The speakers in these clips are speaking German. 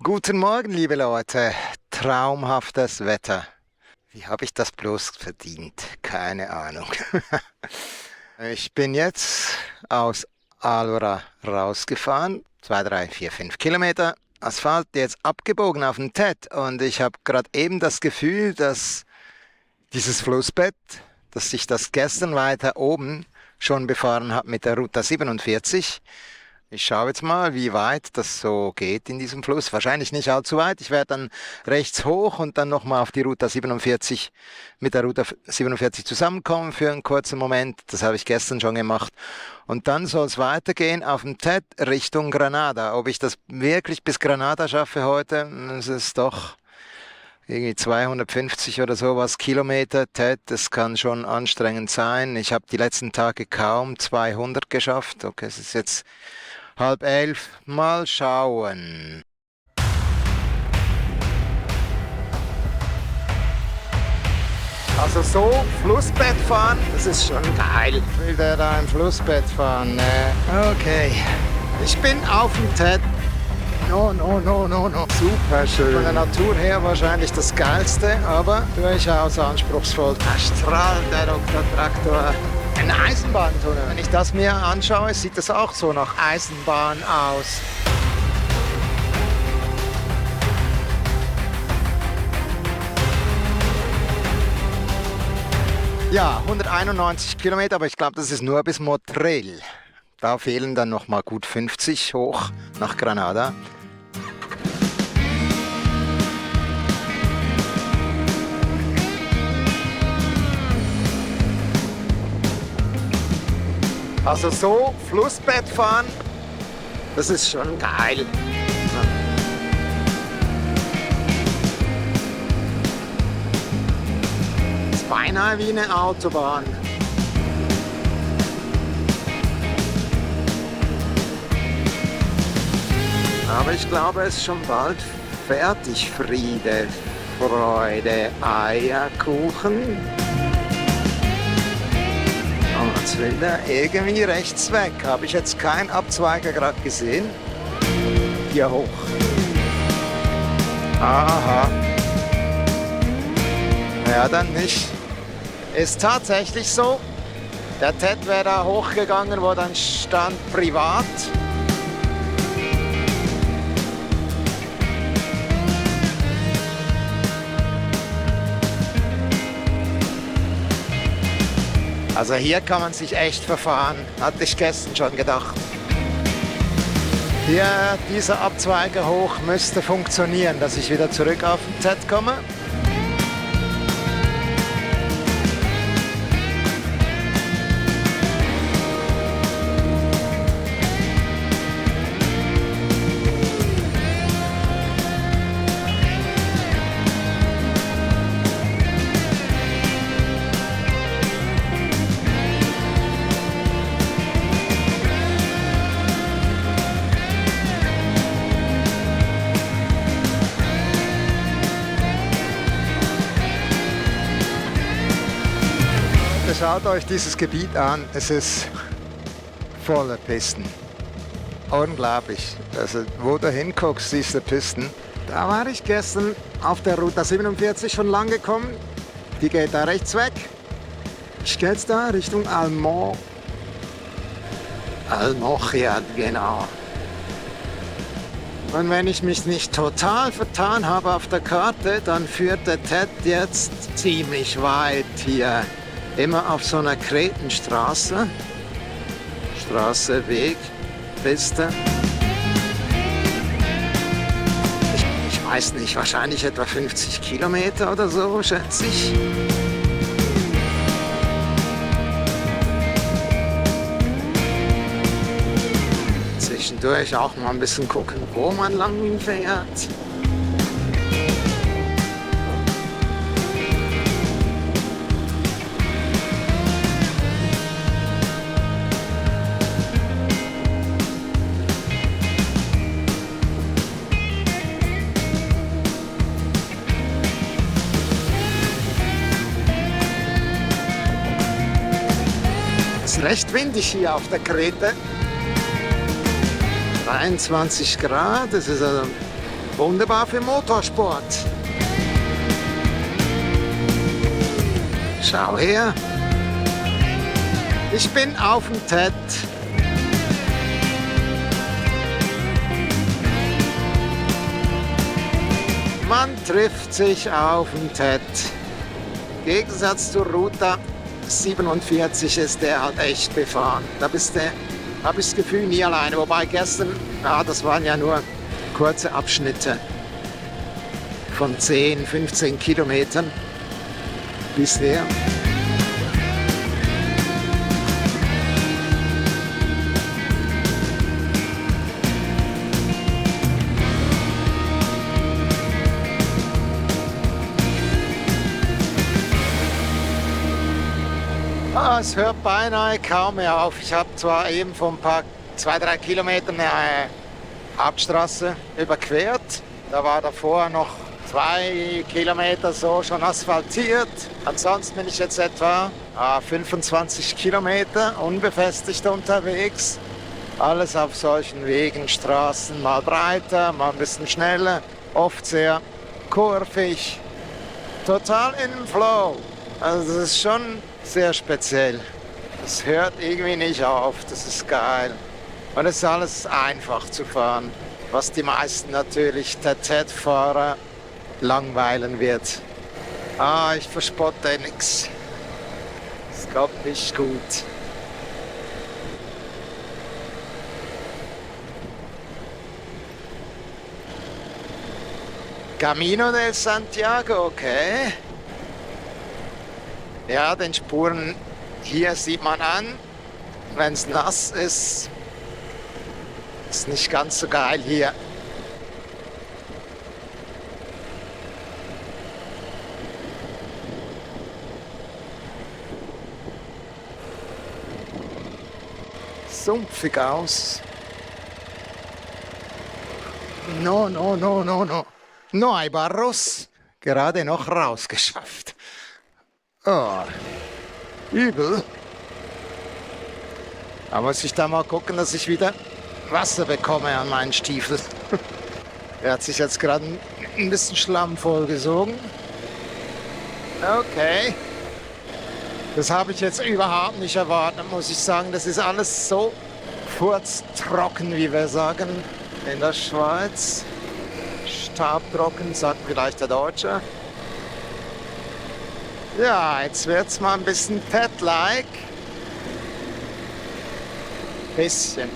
Guten Morgen, liebe Leute. Traumhaftes Wetter. Wie habe ich das bloß verdient? Keine Ahnung. Ich bin jetzt aus Alora rausgefahren. 2, 3, 4, 5 Kilometer. Asphalt, jetzt abgebogen auf den TED. Und ich habe gerade eben das Gefühl, dass dieses Flussbett, dass sich das gestern weiter oben schon befahren hat mit der Route 47. Ich schaue jetzt mal, wie weit das so geht in diesem Fluss. Wahrscheinlich nicht allzu weit. Ich werde dann rechts hoch und dann nochmal auf die Route 47 mit der Route 47 zusammenkommen für einen kurzen Moment. Das habe ich gestern schon gemacht. Und dann soll es weitergehen auf dem TED Richtung Granada. Ob ich das wirklich bis Granada schaffe heute, das ist doch irgendwie 250 oder sowas Kilometer. TED, das kann schon anstrengend sein. Ich habe die letzten Tage kaum 200 geschafft. Okay, es ist jetzt 10:30. Mal schauen. Also so Flussbett fahren, das ist schon geil. Will der da im Flussbett fahren? Ne? Okay. Ich bin auf dem TED. No. Super schön. Von der Natur her wahrscheinlich das Geilste, aber durchaus anspruchsvoll. Da strahlt der Dr. Traktor. Ein Eisenbahntunnel. Wenn ich das mir anschaue, sieht das auch so nach Eisenbahn aus. Ja, 191 Kilometer, aber ich glaube, das ist nur bis Motril. Da fehlen dann noch mal gut 50 hoch nach Granada. Also so Flussbett fahren, das ist schon geil. Das ist beinahe wie eine Autobahn. Aber ich glaube, es ist schon bald fertig. Friede, Freude, Eierkuchen. Jetzt will der irgendwie rechts weg. Habe ich jetzt keinen Abzweiger gerade gesehen? Hier hoch. Aha. Ja, dann nicht. Ist tatsächlich so. Der TED wäre da hochgegangen, wo dann stand privat. Also hier kann man sich echt verfahren, hatte ich gestern schon gedacht. Hier, dieser Abzweiger hoch müsste funktionieren, dass ich wieder zurück auf den TED komme. Schaut euch dieses Gebiet an, es ist voller Pisten. Unglaublich. Also wo du hinguckst, siehst du Pisten. Da war ich gestern auf der Route 47 schon lang gekommen. Die geht da rechts weg. Ich gehe jetzt da Richtung Almochia, genau. Und wenn ich mich nicht total vertan habe auf der Karte, dann führt der TED jetzt ziemlich weit hier. Immer auf so einer Kretenstraße. Straße, Weg, Piste. Ich weiß nicht, wahrscheinlich etwa 50 Kilometer oder so, schätze ich. Zwischendurch auch mal ein bisschen gucken, wo man lang fährt. Es ist recht windig hier auf der Krete. 23 Grad, es ist also Wunderbar für Motorsport. Schau her. Ich bin auf dem TED. Man trifft sich auf dem TED. Im Gegensatz zur Route 47 ist der halt echt befahren. Da habe ich das Gefühl nie alleine. Wobei gestern, das waren ja nur kurze Abschnitte von 10, 15 Kilometern bisher. Es hört beinahe kaum mehr auf. Ich habe zwar eben vor ein paar 2-3 Kilometern eine Hauptstraße überquert. Da war davor noch 2 Kilometer so schon asphaltiert. Ansonsten bin ich jetzt etwa 25 Kilometer unbefestigt unterwegs. Alles auf solchen Wegen, Straßen, mal breiter, mal ein bisschen schneller, oft sehr kurvig. Total im Flow. Also das ist schon sehr speziell. Es hört irgendwie nicht auf, das ist geil. Und es ist alles einfach zu fahren, was die meisten natürlich der TED-Fahrer langweilen wird. Ich verspotte nichts. Es geht nicht gut. Camino de Santiago, okay. Ja, den Spuren hier sieht man an, wenn es nass ist, ist nicht ganz so geil hier. Sumpfig aus. No. No hay barros. Gerade noch rausgeschafft. Oh, übel. Da muss ich da mal gucken, dass ich wieder Wasser bekomme an meinen Stiefel. Er hat sich jetzt gerade ein bisschen Schlamm vollgesogen. Okay. Das habe ich jetzt überhaupt nicht erwartet, muss ich sagen. Das ist alles so furztrocken, wie wir sagen in der Schweiz. Staubtrocken, sagt vielleicht der Deutsche. Ja, jetzt wird's mal ein bisschen TED-like. Bisschen.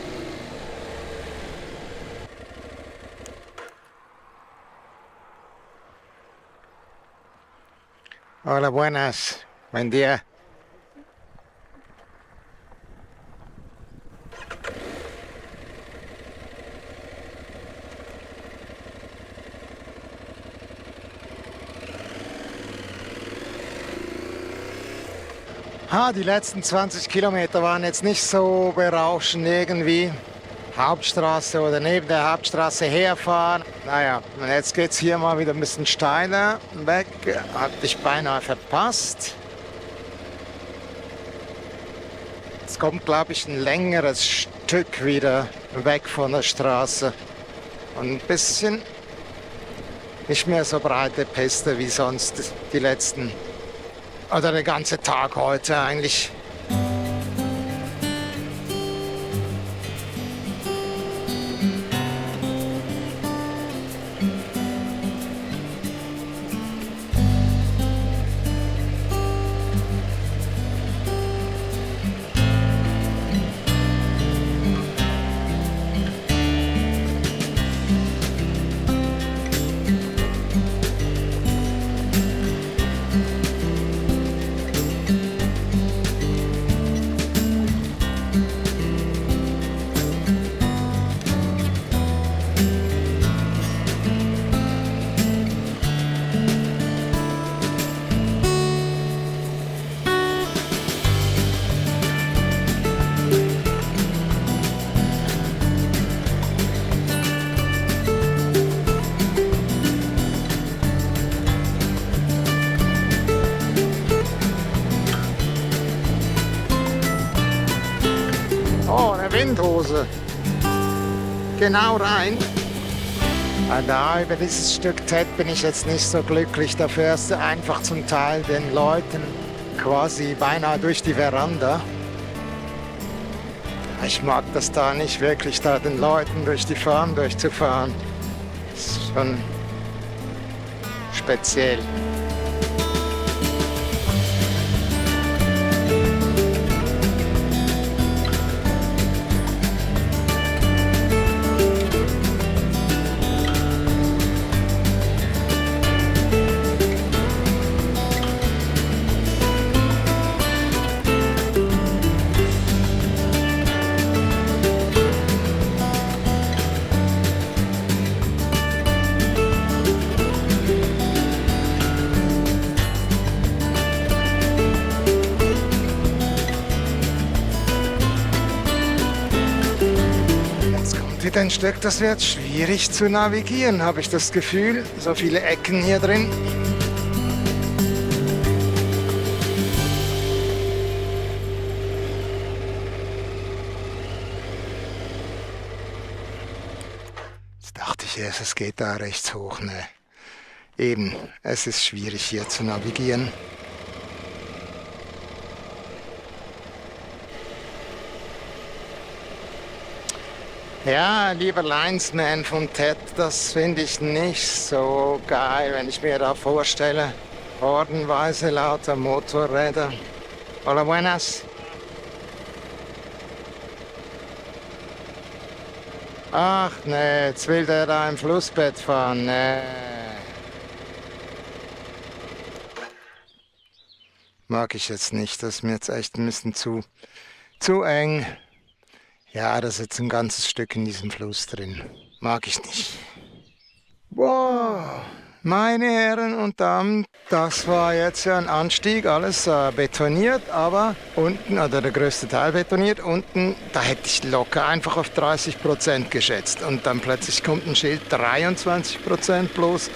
Hola, buenas. Buen día. Die letzten 20 Kilometer waren jetzt nicht so berauschend irgendwie. Hauptstraße oder neben der Hauptstraße herfahren. Naja, und jetzt geht es hier mal wieder ein bisschen steiler weg. Hatte ich beinahe verpasst. Jetzt kommt, glaube ich, ein längeres Stück wieder weg von der Straße. Und ein bisschen nicht mehr so breite Piste wie sonst die letzten. Oder der ganze Tag heute eigentlich. Oh, eine Windhose. Genau rein. Da über dieses Stück TED bin ich jetzt nicht so glücklich. Da fährst du einfach zum Teil den Leuten quasi beinahe durch die Veranda. Ich mag das da nicht wirklich, da den Leuten durch die Farm durchzufahren. Das ist schon speziell. Wieder ein Stück, das wird schwierig zu navigieren, habe ich das Gefühl. So viele Ecken hier drin. Jetzt dachte ich erst, es geht da rechts hoch. Ne, eben, es ist schwierig hier zu navigieren. Ja, lieber Linesman von TED, das finde ich nicht so geil, wenn ich mir da vorstelle, hordenweise lauter Motorräder. Hola, buenas. Ach nee, jetzt will der da im Flussbett fahren, nee. Mag ich jetzt nicht, das ist mir jetzt echt ein bisschen zu eng. Ja, da ist jetzt ein ganzes Stück in diesem Fluss drin. Mag ich nicht. Wow, meine Herren und Damen, das war jetzt ja ein Anstieg, alles betoniert, aber unten, oder der größte Teil betoniert, unten, da hätte ich locker einfach auf 30% geschätzt. Und dann plötzlich kommt ein Schild 23% bloß.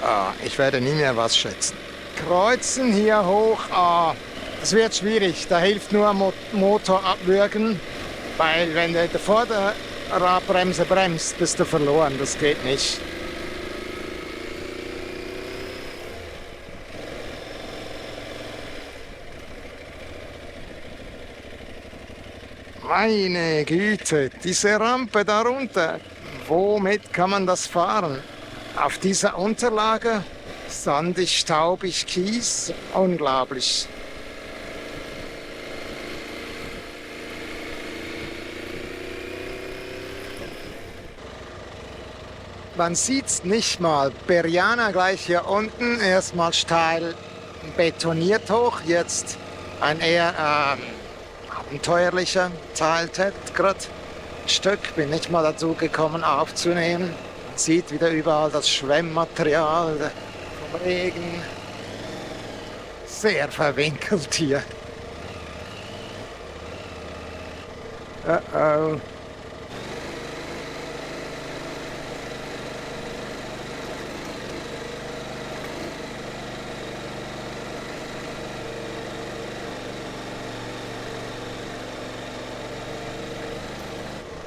Ich werde nie mehr was schätzen. Kreuzen hier hoch, es wird schwierig, da hilft nur Motor abwürgen. Weil wenn du die Vorderradbremse bremst, bist du verloren. Das geht nicht. Meine Güte, diese Rampe darunter. Womit kann man das fahren? Auf dieser Unterlage? Sandig, staubig, Kies? Unglaublich. Man sieht's nicht mal. Beriana gleich hier unten, erstmal steil betoniert hoch, jetzt ein eher abenteuerlicher Teil, gerade ein Stück, bin nicht mal dazu gekommen aufzunehmen. Man sieht wieder überall das Schwemmmaterial vom Regen. Sehr verwinkelt hier. Oh.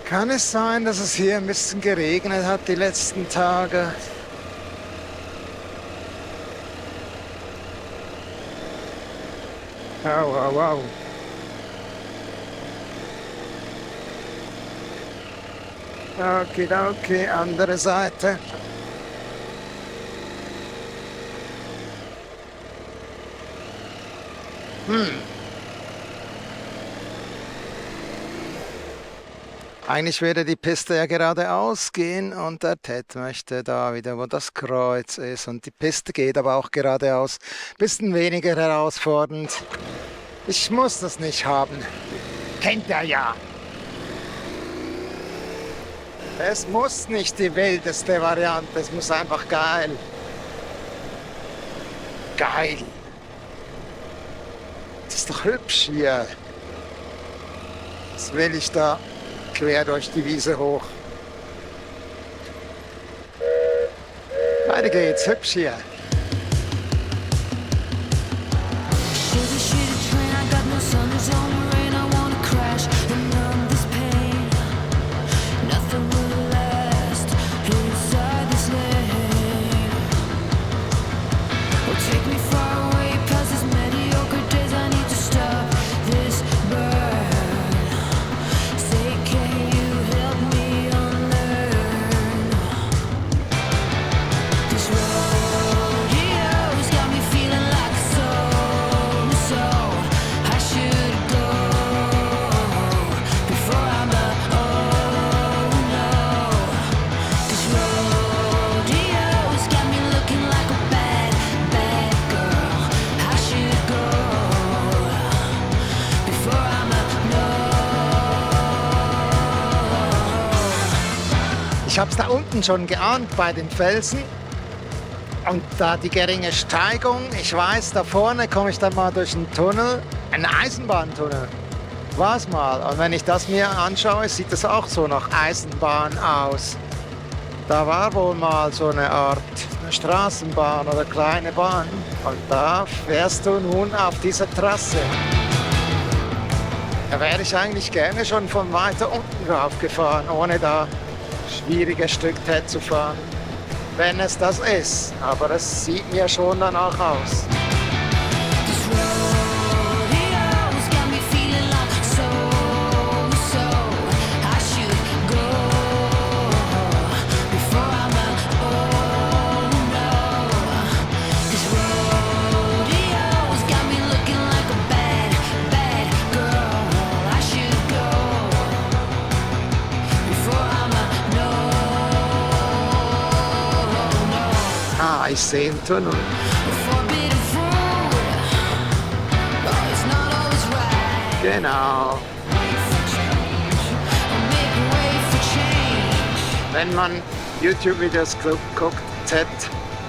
Kann es sein, dass es hier ein bisschen geregnet hat die letzten Tage? Wow. Okay, andere Seite. Eigentlich würde die Piste ja geradeaus gehen und der Ted möchte da wieder, wo das Kreuz ist. Und die Piste geht aber auch geradeaus. Bisschen weniger herausfordernd. Ich muss das nicht haben. Kennt er ja. Es muss nicht die wildeste Variante, es muss einfach geil. Geil. Das ist doch hübsch hier. Was will ich da? Quer durch die Wiese hoch. Weiter geht's, hübsch hier. unten schon geahnt bei den Felsen. Und da die geringe Steigung, ich weiß, da vorne komme ich dann mal durch einen Tunnel, einen Eisenbahntunnel. War es mal. Und wenn ich das mir anschaue, sieht es auch so nach Eisenbahn aus. Da war wohl mal so eine Art eine Straßenbahn oder kleine Bahn. Und da fährst du nun auf dieser Trasse. Da wäre ich eigentlich gerne schon von weiter unten drauf gefahren, ohne da schwierige Stücke zu fahren. Wenn es das ist. Aber es sieht mir schon danach aus. Ich sehe einen Tunnel. Genau. Wenn man YouTube-Videos guckt,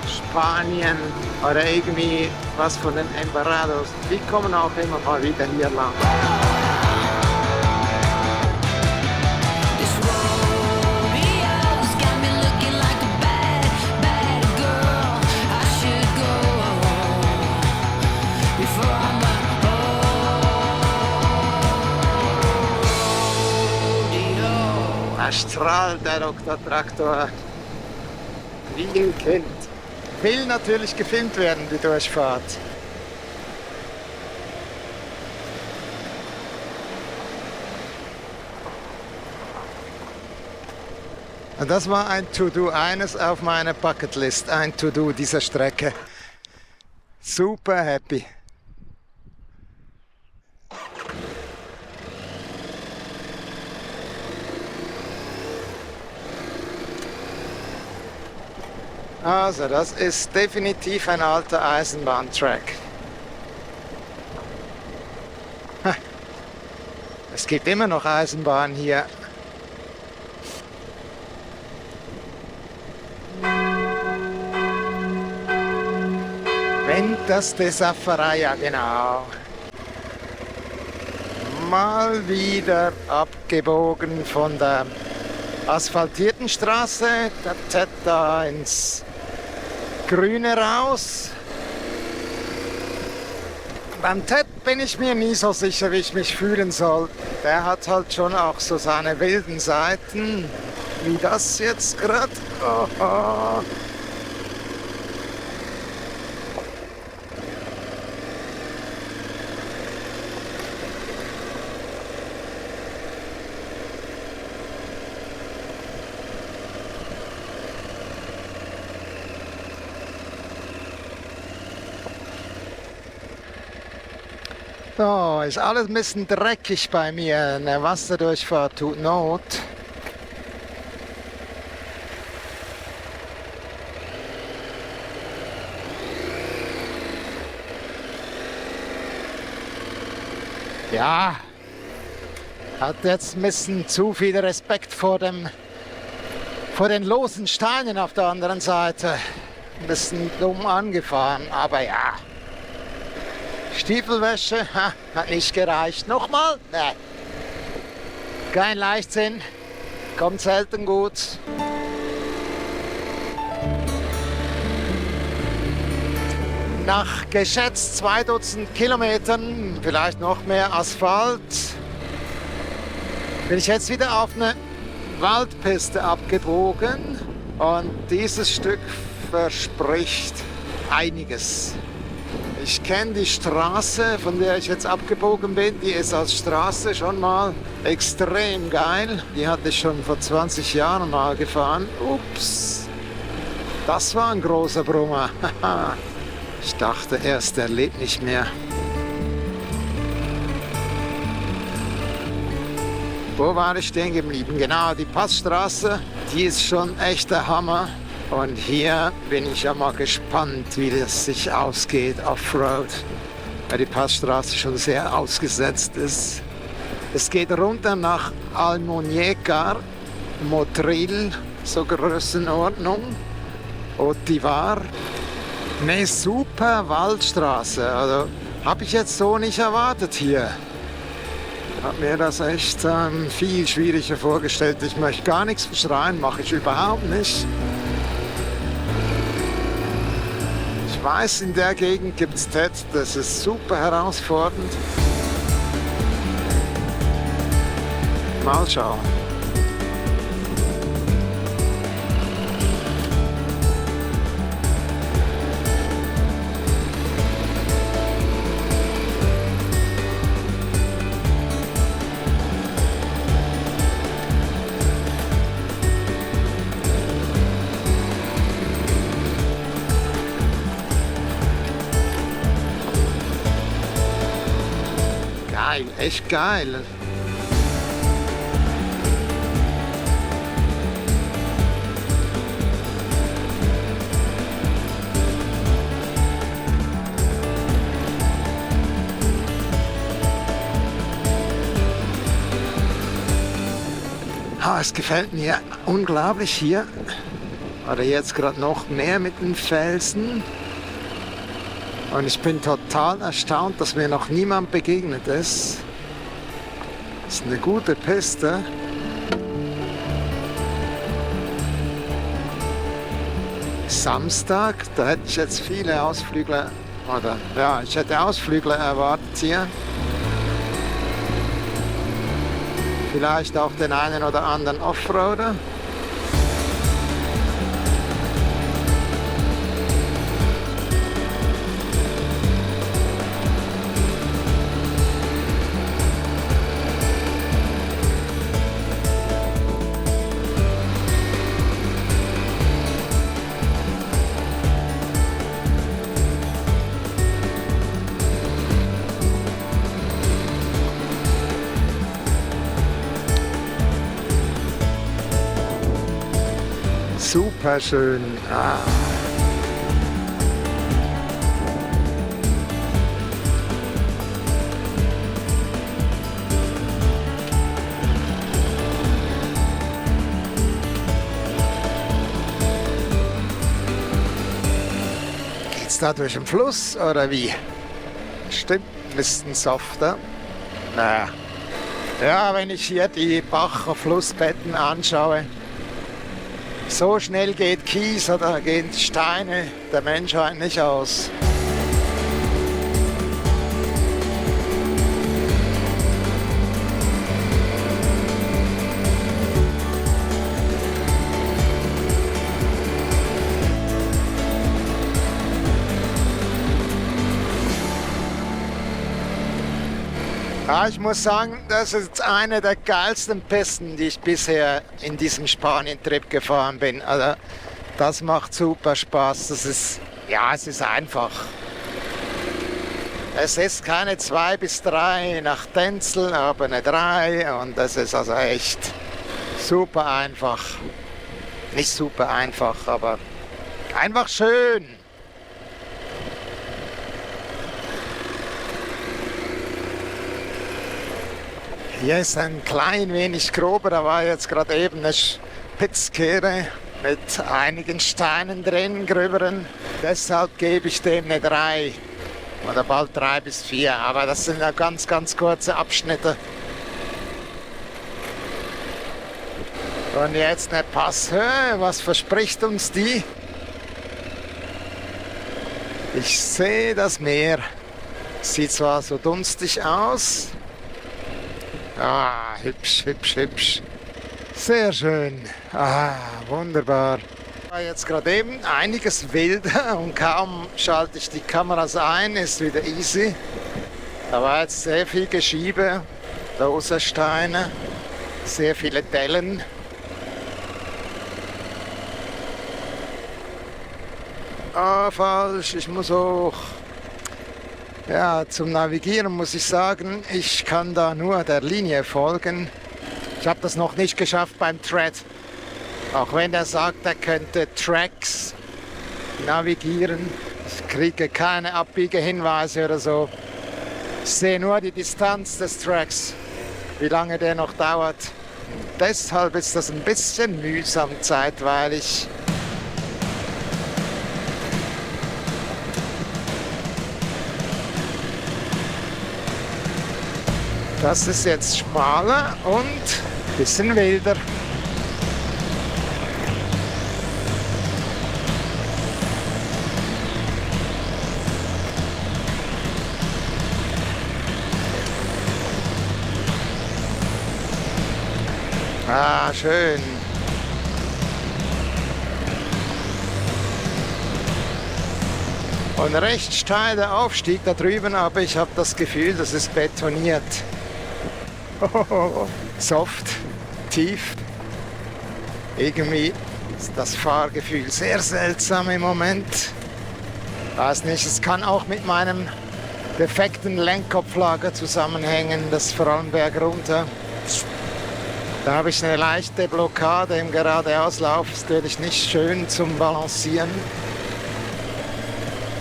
Spanien oder irgendwie was von den Embarrados, die kommen auch immer mal wieder hier lang. Da strahlt der Dr. Traktor wie ein Kind. Will natürlich gefilmt werden, die Durchfahrt. Und das war ein To-Do, eines auf meiner Bucketlist, ein To-Do dieser Strecke. Super happy. Also, das ist definitiv ein alter Eisenbahntrack. Es gibt immer noch Eisenbahn hier. Ventas de Zaffaraya, genau. Mal wieder abgebogen von der asphaltierten Straße, der da ins Grüne raus. Beim Ted bin ich mir nie so sicher, wie ich mich fühlen soll. Der hat halt schon auch so seine wilden Seiten, wie das jetzt gerade. Oh. So, ist alles ein bisschen dreckig bei mir. Eine Wasserdurchfahrt tut Not. Ja, hat jetzt ein bisschen zu viel Respekt vor den losen Steinen auf der anderen Seite. Ein bisschen dumm angefahren, aber ja. Stiefelwäsche hat nicht gereicht. Nochmal? Nee. Kein Leichtsinn. Kommt selten gut. Nach geschätzt 2 Dutzend Kilometern, vielleicht noch mehr Asphalt, bin ich jetzt wieder auf eine Waldpiste abgebogen. Und dieses Stück verspricht einiges. Ich kenne die Straße, von der ich jetzt abgebogen bin, die ist als Straße schon mal extrem geil. Die hatte ich schon vor 20 Jahren mal gefahren. Ups, das war ein großer Brummer. Ich dachte erst, er lebt nicht mehr. Wo war ich stehen geblieben? Genau, die Passstraße, die ist schon echt der Hammer. Und hier bin ich ja mal gespannt, wie das sich ausgeht Offroad, weil die Passstraße schon sehr ausgesetzt ist. Es geht runter nach Almuñécar, Motril so Größenordnung. Otivar. Ne, super Waldstraße. Also habe ich jetzt so nicht erwartet hier. Hab mir das echt viel schwieriger vorgestellt. Ich möchte gar nichts verschreien, mache ich überhaupt nicht. Ich weiß, in der Gegend gibt es TED, das ist super herausfordernd. Mal schauen. Geil, echt geil. Es gefällt mir unglaublich hier. Oder jetzt gerade noch mehr mit den Felsen. Und ich bin total erstaunt, dass mir noch niemand begegnet ist. Das ist eine gute Piste. Samstag, da hätte ich jetzt viele Ausflügler, oder ja, ich hätte Ausflügler erwartet hier. Vielleicht auch den einen oder anderen Offroader. Super schön. Geht's da durch den Fluss oder wie? Stimmt, ein bisschen softer. Naja. Ja, wenn ich hier die Bacher Flussbetten anschaue, so schnell geht Kies oder gehen Steine der Menschheit nicht aus. Ja, ich muss sagen, das ist eine der geilsten Pisten, die ich bisher in diesem Spanien-Trip gefahren bin. Also, das macht super Spaß. Das ist, ja, es ist einfach. Es ist keine 2 bis 3 nach Tänzel, aber eine 3 und das ist also echt super einfach. Nicht super einfach, aber einfach schön. Hier ist ein klein wenig grober, da war jetzt gerade eben eine Spitzkehre mit einigen Steinen drin, gröberen. Deshalb gebe ich dem eine 3 oder bald 3 bis 4, aber das sind ja ganz, ganz kurze Abschnitte. Und jetzt eine Passhöhe, was verspricht uns die? Ich sehe das Meer, sieht zwar so dunstig aus. Ah, hübsch, hübsch, hübsch. Sehr schön. Ah, wunderbar. War jetzt gerade eben einiges wilder und kaum schalte ich die Kameras ein, ist wieder easy. Da war jetzt sehr viel Geschiebe, lose Steine, sehr viele Dellen. Ah, falsch, ich muss hoch. Ja, zum Navigieren muss ich sagen, ich kann da nur der Linie folgen. Ich habe das noch nicht geschafft beim Thread. Auch wenn er sagt, er könnte Tracks navigieren. Ich kriege keine Abbiegehinweise oder so. Ich sehe nur die Distanz des Tracks, wie lange der noch dauert. Deshalb ist das ein bisschen mühsam zeitweilig. Das ist jetzt schmaler und ein bisschen wilder. Ah, schön. Und recht steil der Aufstieg da drüben, aber ich habe das Gefühl, das ist betoniert. Soft, tief. Irgendwie ist das Fahrgefühl sehr seltsam im Moment. Weiß nicht, es kann auch mit meinem defekten Lenkkopflager zusammenhängen, das vor allem bergunter. Da habe ich eine leichte Blockade im Geradeauslauf, ist natürlich nicht schön zum Balancieren.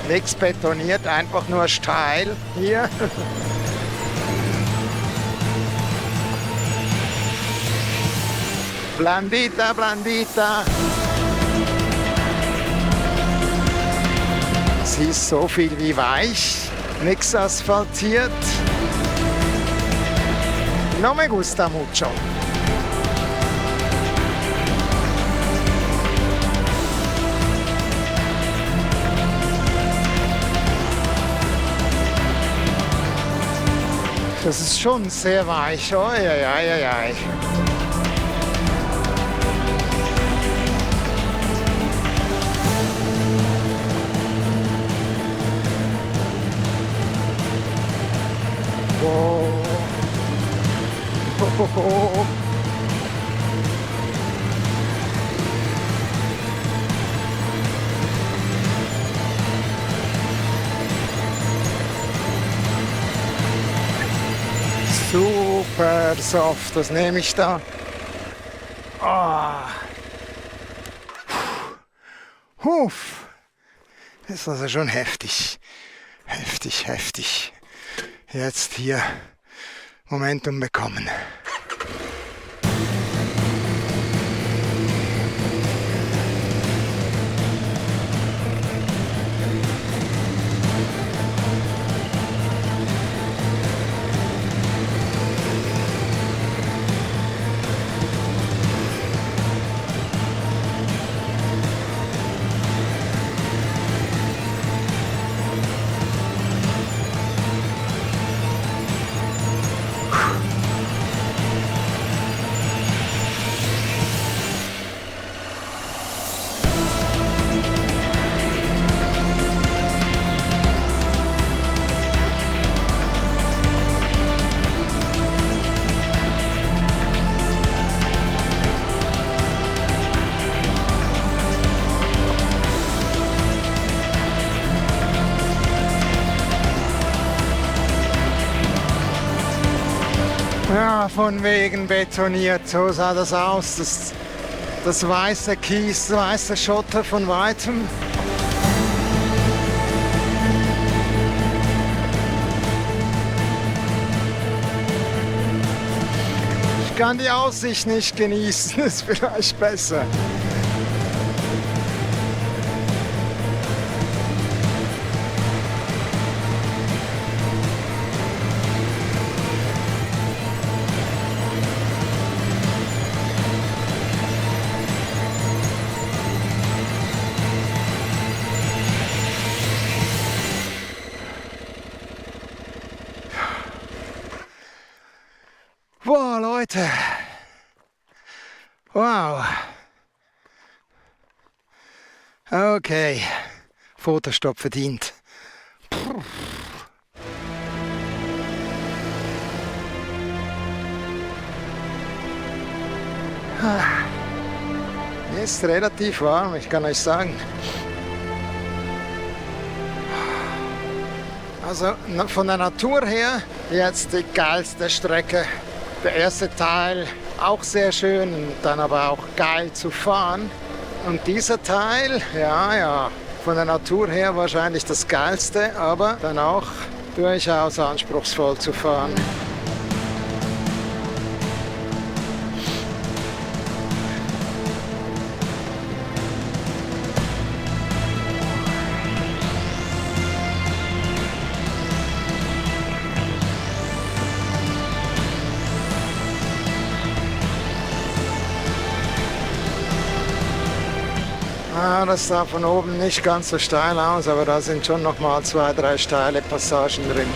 Nichts betoniert, einfach nur steil hier. Blandita, Blandita. Sie ist so viel wie weich, nichts asphaltiert. No me gusta mucho. Das ist schon sehr weich. Oi, oi, oi, oi. Wow. Oh, oh, oh. Super soft, was nehme ich da? Oh. Huf. Das ist also schon heftig. Heftig, heftig. Jetzt hier Momentum bekommen. Ja, von wegen betoniert, so sah das aus. Das weiße Kies, weiße Schotter von weitem. Ich kann die Aussicht nicht genießen, ist vielleicht besser. Boah, Leute. Wow. Okay. Fotostopp verdient. Puh. Ist relativ warm, ich kann euch sagen. Also von der Natur her jetzt die geilste Strecke. Der erste Teil auch sehr schön, dann aber auch geil zu fahren. Und dieser Teil, ja, von der Natur her wahrscheinlich das geilste, aber dann auch durchaus anspruchsvoll zu fahren. sah das da von oben nicht ganz so steil aus, aber da sind schon noch mal 2, 3 steile Passagen drin.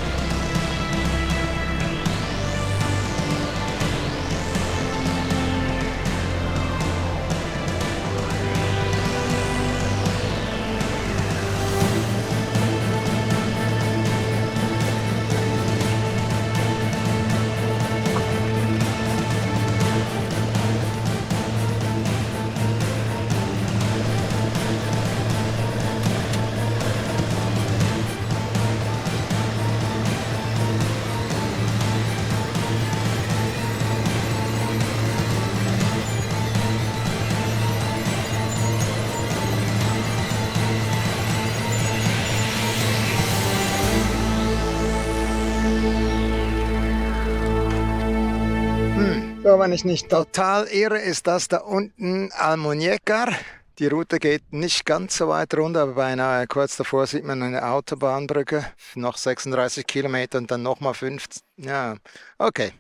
So, wenn ich nicht total irre, ist das da unten Almuñécar. Die Route geht nicht ganz so weit runter, aber beinahe kurz davor sieht man eine Autobahnbrücke. Noch 36 Kilometer und dann nochmal 50. Ja, okay.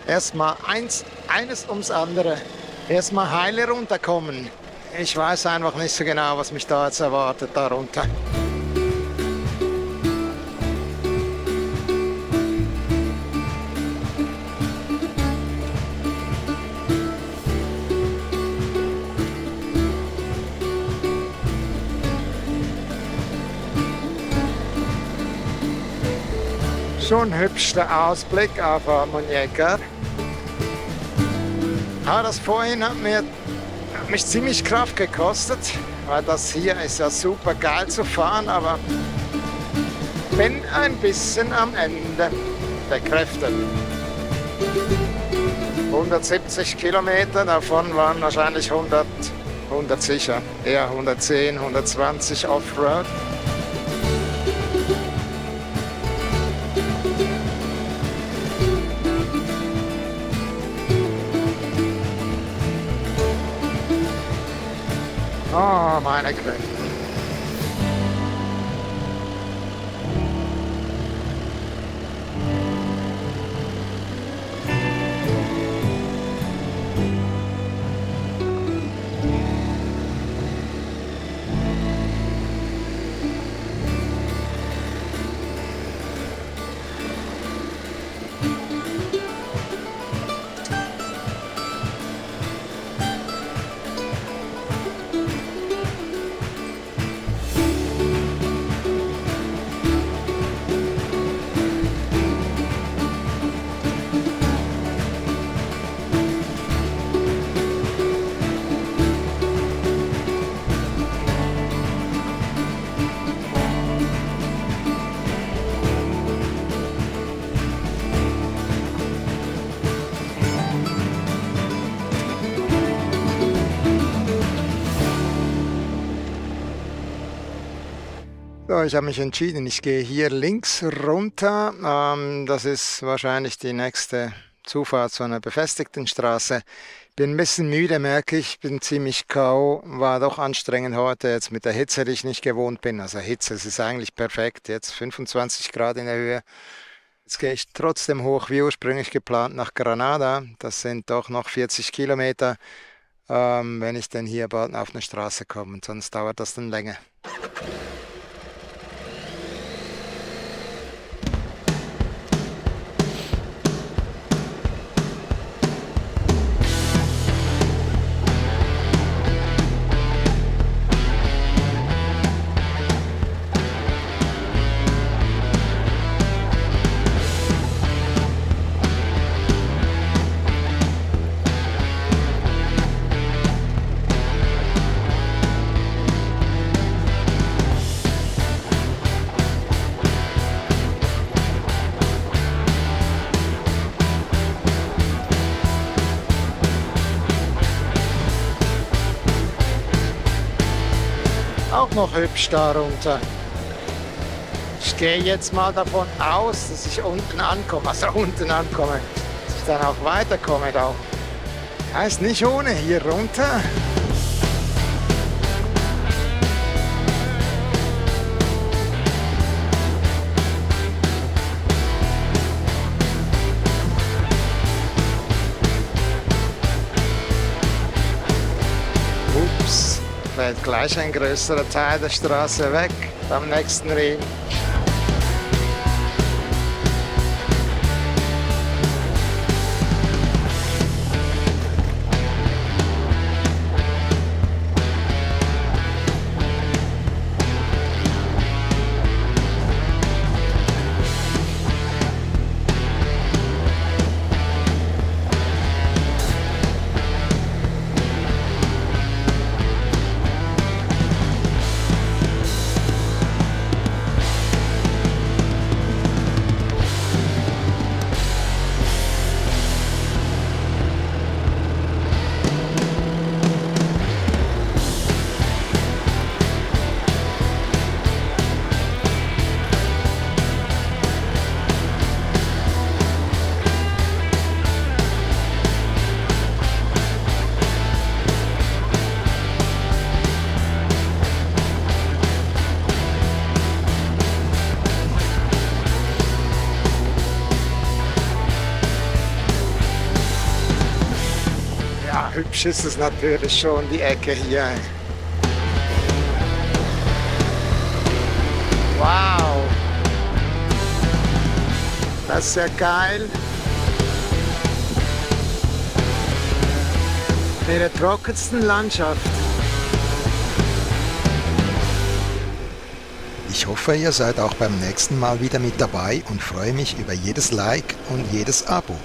Erstmal eines ums andere. Erstmal heile runterkommen. Ich weiß einfach nicht so genau, was mich da jetzt erwartet darunter. Schon hübsch der Ausblick auf Almuñécar. Ja, das vorhin hat mich ziemlich Kraft gekostet, weil das hier ist ja super geil zu fahren, aber bin ein bisschen am Ende der Kräfte. 170 Kilometer, davon waren wahrscheinlich 100 sicher, eher 110, 120 Offroad. Oh, meine Güte. So, ich habe mich entschieden, ich gehe hier links runter. Das ist wahrscheinlich die nächste Zufahrt zu einer befestigten Straße. Bin ein bisschen müde, merke ich, bin ziemlich K.O. War doch anstrengend heute jetzt mit der Hitze, die ich nicht gewohnt bin. Also Hitze, es ist eigentlich perfekt, jetzt 25 Grad in der Höhe. Jetzt gehe ich trotzdem hoch, wie ursprünglich geplant, nach Granada. Das sind doch noch 40 Kilometer, wenn ich denn hier bald auf eine Straße komme. Sonst dauert das dann länger. Auch noch hübsch darunter. Ich gehe jetzt mal davon aus, dass ich unten ankomme, dass ich dann auch weiterkomme. Da. Heißt nicht ohne hier runter. Ups. fällt gleich ein größerer Teil der Straße weg beim nächsten Regen. Ja, hübsch ist es natürlich schon, die Ecke hier. Wow! Das ist ja geil. In der trockensten Landschaft. Ich hoffe, ihr seid auch beim nächsten Mal wieder mit dabei und freue mich über jedes Like und jedes Abo.